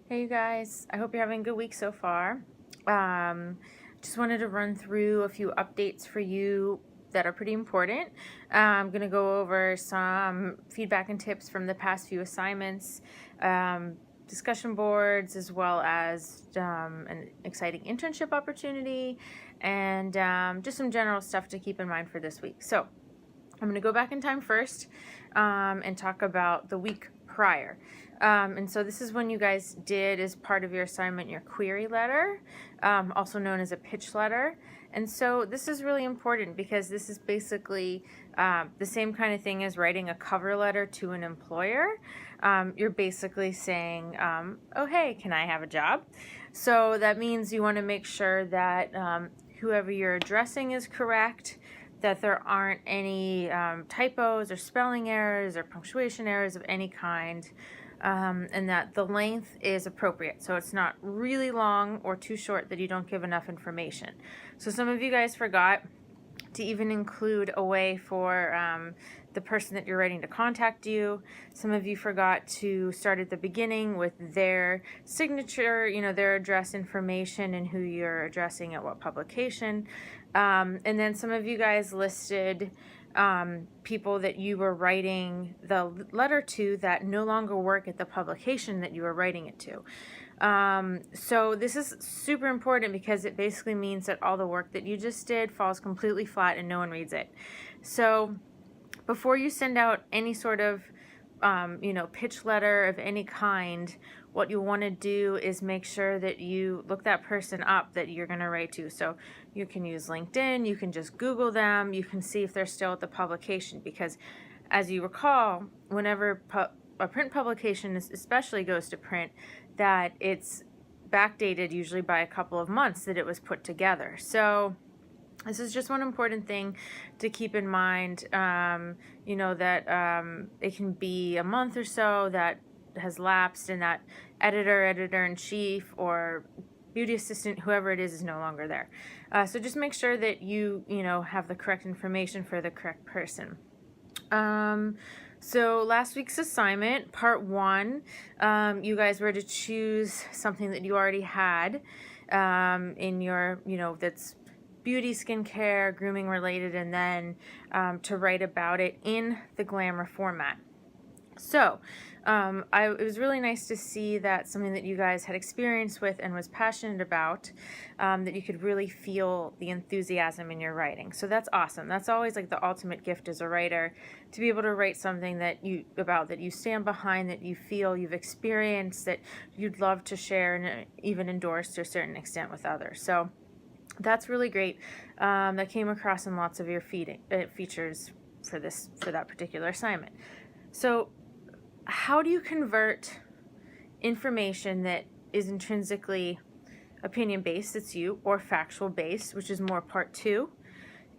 Hey you guys, I hope you're having a good week so far. Just wanted to run through a few updates for you that are pretty important. I'm going to go over some feedback and tips from the past few assignments, discussion boards, as well as an exciting internship opportunity, and just some general stuff to keep in mind for this week. So I'm going to go back in time first and talk about the week prior. And so this is when you guys did, as part of your assignment, your query letter, also known as a pitch letter. And so this is really important because this is basically the same kind of thing as writing a cover letter to an employer. You're basically saying, oh, hey, can I have a job? So that means you want to make sure that whoever you're addressing is correct, that there aren't any typos or spelling errors or punctuation errors of any kind, and that the length is appropriate. So it's not really long or too short that you don't give enough information. So some of you guys forgot to even include a way for the person that you're writing to contact you. Some of you forgot to start at the beginning with their signature, their address information and who you're addressing at what publication. And then some of you guys listed people that you were writing the letter to that no longer work at the publication that you were writing it to. So this is super important because it basically means that all the work that you just did falls completely flat and no one reads it. So before you send out any sort of pitch letter of any kind, what you want to do is make sure that you look that person up that you're going to write to. So you can use LinkedIn, you can just Google them, you can see if they're still at the publication, because as you recall, whenever a print publication especially goes to print, that it's backdated usually by a couple of months that it was put together. So this is just one important thing to keep in mind, that it can be a month or so that has lapsed and that editor-in-chief, or beauty assistant, whoever it is no longer there. So just make sure that you have the correct information for the correct person. So last week's assignment, part 1, you guys were to choose something that you already had in your, that's beauty, skincare, grooming related, and then to write about it in the Glamour format. So it was really nice to see that something that you guys had experience with and was passionate about, that you could really feel the enthusiasm in your writing. So that's awesome. That's always like the ultimate gift as a writer, to be able to write something that you stand behind, that you feel you've experienced, that you'd love to share and even endorse to a certain extent with others. So that's really great. That came across in lots of your features for that particular assignment. So how do you convert information that is intrinsically opinion-based, it's you, or factual-based, which is more part 2,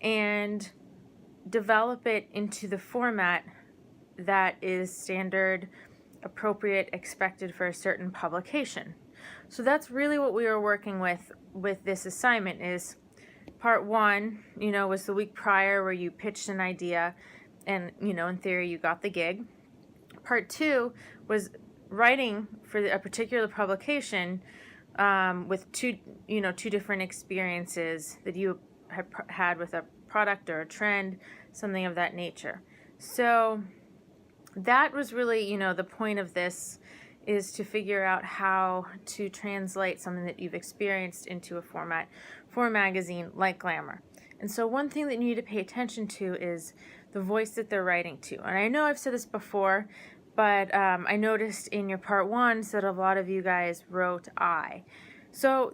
and develop it into the format that is standard, appropriate, expected for a certain publication? So that's really what we were working with this assignment. Is part 1, was the week prior, where you pitched an idea and, in theory, you got the gig. Part 2 was writing for a particular publication with two different experiences that you had with a product or a trend, something of that nature. So that was really, the point of this, is to figure out how to translate something that you've experienced into a format for a magazine like Glamour. And so one thing that you need to pay attention to is the voice that they're writing to. And I know I've said this before, but I noticed in your part 1 that a lot of you guys wrote I. So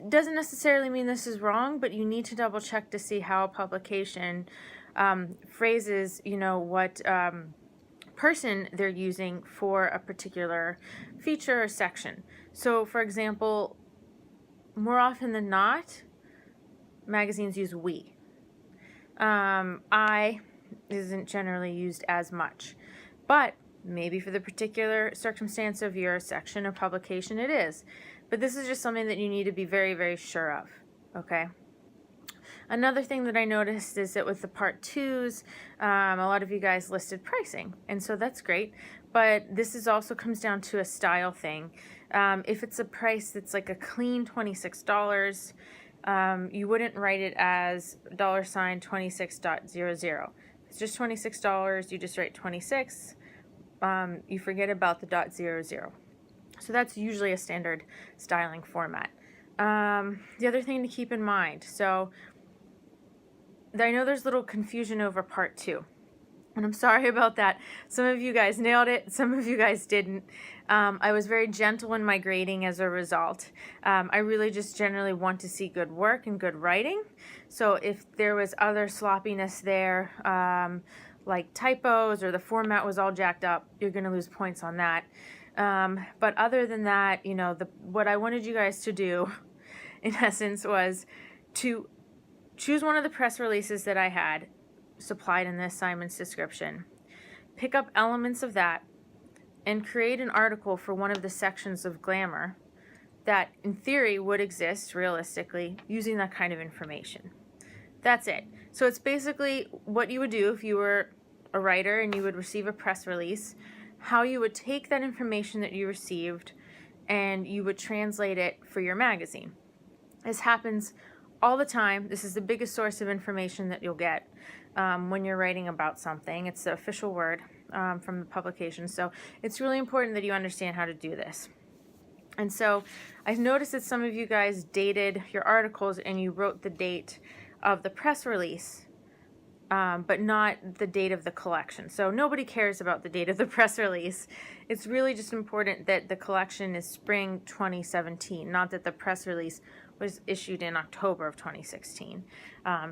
doesn't necessarily mean this is wrong, but you need to double check to see how a publication phrases, what person they're using for a particular feature or section. So for example, more often than not, magazines use we. I isn't generally used as much, but maybe for the particular circumstance of your section or publication it is. But this is just something that you need to be very, very sure of, okay? Another thing that I noticed is that with the part 2s, a lot of you guys listed pricing, and so that's great, but this also comes down to a style thing. If it's a price that's like a clean $26, you wouldn't write it as $26.00. It's just $26, you just write 26. You forget about the .00. So that's usually a standard styling format. The other thing to keep in mind, so I know there's a little confusion over part 2. And I'm sorry about that. Some of you guys nailed it, some of you guys didn't. I was very gentle in my grading as a result. I really just generally want to see good work and good writing. So if there was other sloppiness there, like typos or the format was all jacked up, you're going to lose points on that. But other than that, you know, what I wanted you guys to do, in essence, was to choose one of the press releases that I had supplied in the assignment's description, pick up elements of that, and create an article for one of the sections of Glamour that, in theory, would exist realistically using that kind of information. That's it. So it's basically what you would do if you were a writer and you would receive a press release, how you would take that information that you received and you would translate it for your magazine. This happens all the time. This is the biggest source of information that you'll get when you're writing about something. It's the official word from the publication. So it's really important that you understand how to do this. And so I've noticed that some of you guys dated your articles and you wrote the date of the press release, but not the date of the collection. So nobody cares about the date of the press release. It's really just important that the collection is spring 2017, not that the press release was issued in October of 2016.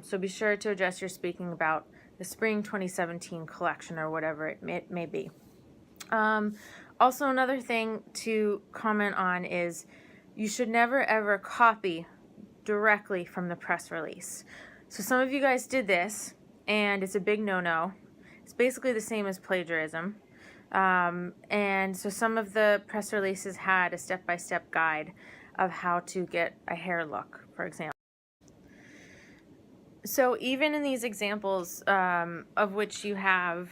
So be sure to adjust your speaking about the spring 2017 collection or whatever it may be. Also, another thing to comment on is you should never ever copy directly from the press release. So some of you guys did this, and it's a big no-no. It's basically the same as plagiarism. And so some of the press releases had a step-by-step guide of how to get a hair look, for example. So even in these examples of which you have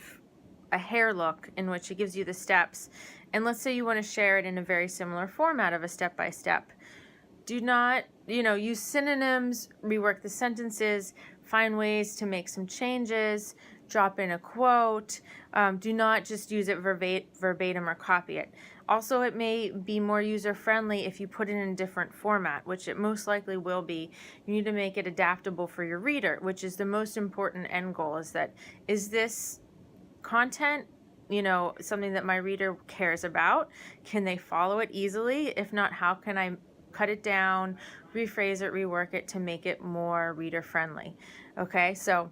a hair look in which it gives you the steps, and let's say you want to share it in a very similar format of a step-by-step, do not, use synonyms, rework the sentences, find ways to make some changes, drop in a quote. Do not just use it verbatim or copy it. Also, it may be more user-friendly if you put it in a different format, which it most likely will be. You need to make it adaptable for your reader, which is the most important end goal, is this content, something that my reader cares about? Can they follow it easily? If not, how can I cut it down, rephrase it, rework it to make it more reader-friendly? Okay, so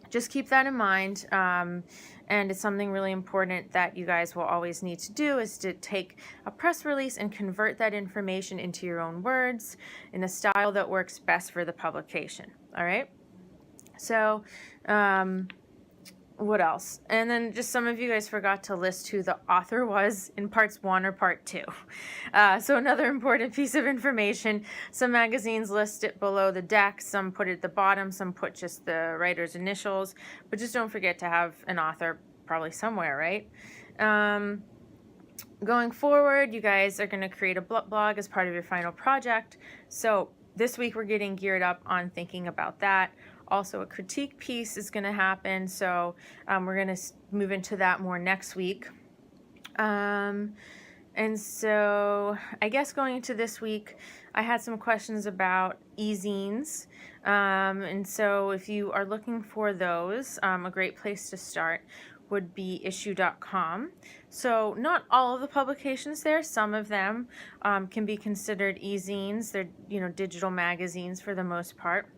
just keep that in mind, and it's something really important that you guys will always need to do, is to take a press release and convert that information into your own words in a style that works best for the publication. All right, so what else? And then just some of you guys forgot to list who the author was in parts 1 or part 2. So another important piece of information, some magazines list it below the deck, some put it at the bottom, some put just the writer's initials, but just don't forget to have an author probably somewhere, right? Going forward, you guys are going to create a blog as part of your final project. So this week we're getting geared up on thinking about that. Also, a critique piece is going to happen, so we're going to move into that more next week. And so I guess going into this week, I had some questions about e-zines. And so if you are looking for those, a great place to start would be issue.com. So not all of the publications there, some of them can be considered e-zines. They're, digital magazines for the most part.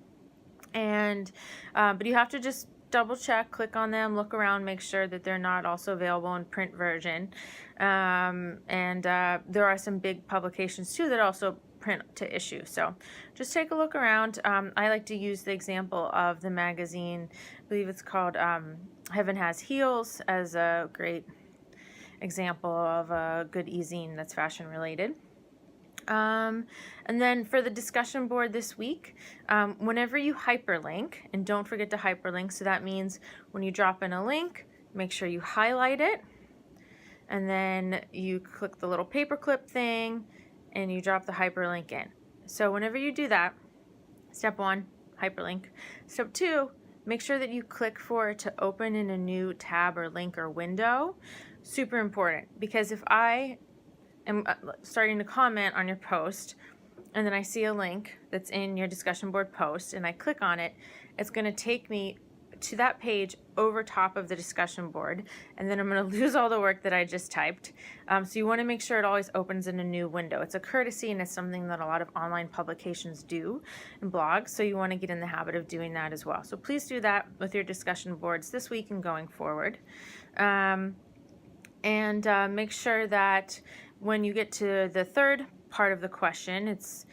And but you have to just double check, click on them, look around, make sure that they're not also available in print version. And there are some big publications too that also print to issue. So just take a look around. I like to use the example of the magazine, I believe it's called Heaven Has Heels, as a great example of a good e-zine that's fashion related. And then for the discussion board this week, whenever you hyperlink, and don't forget to hyperlink, so that means when you drop in a link, make sure you highlight it. and then you click the little paperclip thing and you drop the hyperlink in. So whenever you do that, step 1, hyperlink. Step 2, make sure that you click for it to open in a new tab or link or window. Super important, because if I am starting to comment on your post and then I see a link that's in your discussion board post and I click on it, it's going to take me to that page over top of the discussion board, and then I'm going to lose all the work that I just typed. So you want to make sure it always opens in a new window. It's a courtesy, and it's something that a lot of online publications do and blogs, so you want to get in the habit of doing that as well. So please do that with your discussion boards this week and going forward. Make sure that when you get to the third part of the question, it's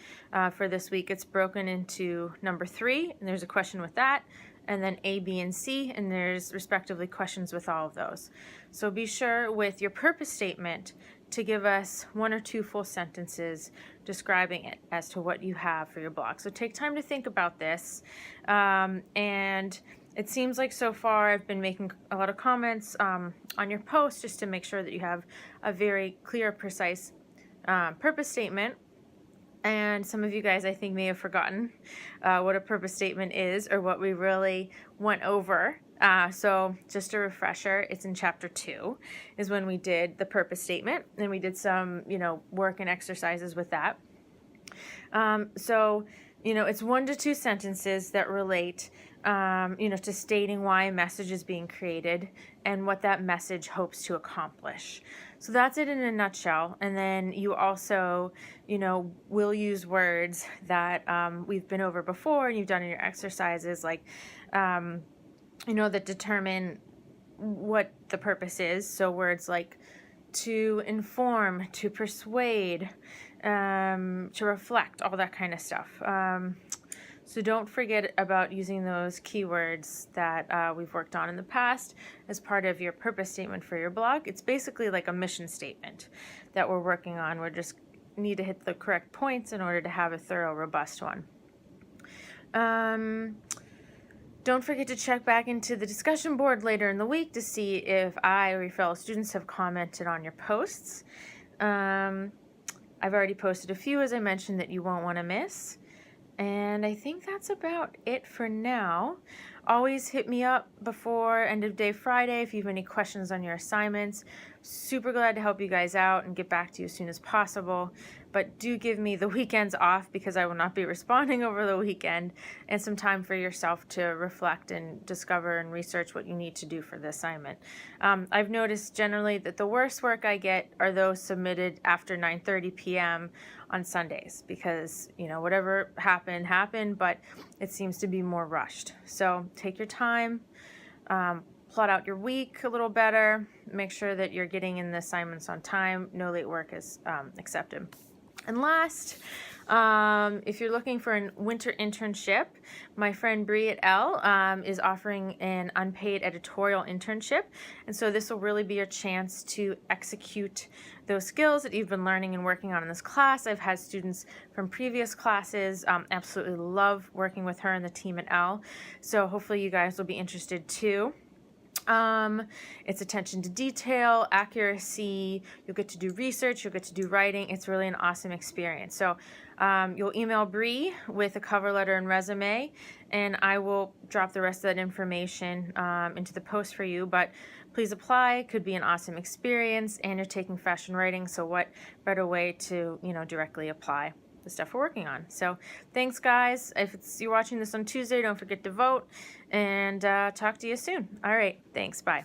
for this week, it's broken into number 3, and there's a question with that, and then A, B, and C, and there's respectively questions with all of those. So be sure with your purpose statement to give us 1 or 2 full sentences describing it as to what you have for your blog. So take time to think about this. And it seems like so far I've been making a lot of comments on your post just to make sure that you have a very clear, precise purpose statement. And some of you guys, I think, may have forgotten what a purpose statement is or what we really went over. So just a refresher, it's in chapter 2 is when we did the purpose statement, and we did some, work and exercises with that. It's 1 to 2 sentences that relate, to stating why a message is being created and what that message hopes to accomplish. So that's it in a nutshell. And then you also, will use words that we've been over before and you've done in your exercises, like, that determine what the purpose is. So words like to inform, to persuade, to reflect, all that kind of stuff. So don't forget about using those keywords that we've worked on in the past as part of your purpose statement for your blog. It's basically like a mission statement that we're working on. We just need to hit the correct points in order to have a thorough, robust one. Don't forget to check back into the discussion board later in the week to see if I or your fellow students have commented on your posts. I've already posted a few, as I mentioned, that you won't want to miss. And I think that's about it for now. Always hit me up before end of day Friday if you have any questions on your assignments. Super glad to help you guys out and get back to you as soon as possible. But do give me the weekends off, because I will not be responding over the weekend, and some time for yourself to reflect and discover and research what you need to do for the assignment. I've noticed generally that the worst work I get are those submitted after 9:30 p.m. on Sundays, because whatever happened, but it seems to be more rushed. So take your time, plot out your week a little better, make sure that you're getting in the assignments on time. No late work is accepted. And last, if you're looking for a winter internship, my friend Bree et al. Is offering an unpaid editorial internship. And so this will really be your chance to execute those skills that you've been learning and working on in this class. I've had students from previous classes absolutely love working with her and the team at L. So hopefully you guys will be interested too. It's attention to detail, accuracy, you'll get to do research, you'll get to do writing. It's really an awesome experience. So you'll email Bree with a cover letter and resume, and I will drop the rest of that information into the post for you. But please apply. It could be an awesome experience, and you're taking fashion writing, so what better way to directly apply the stuff we're working on. So thanks, guys. If you're watching this on Tuesday, don't forget to vote, and talk to you soon. All right, thanks. Bye.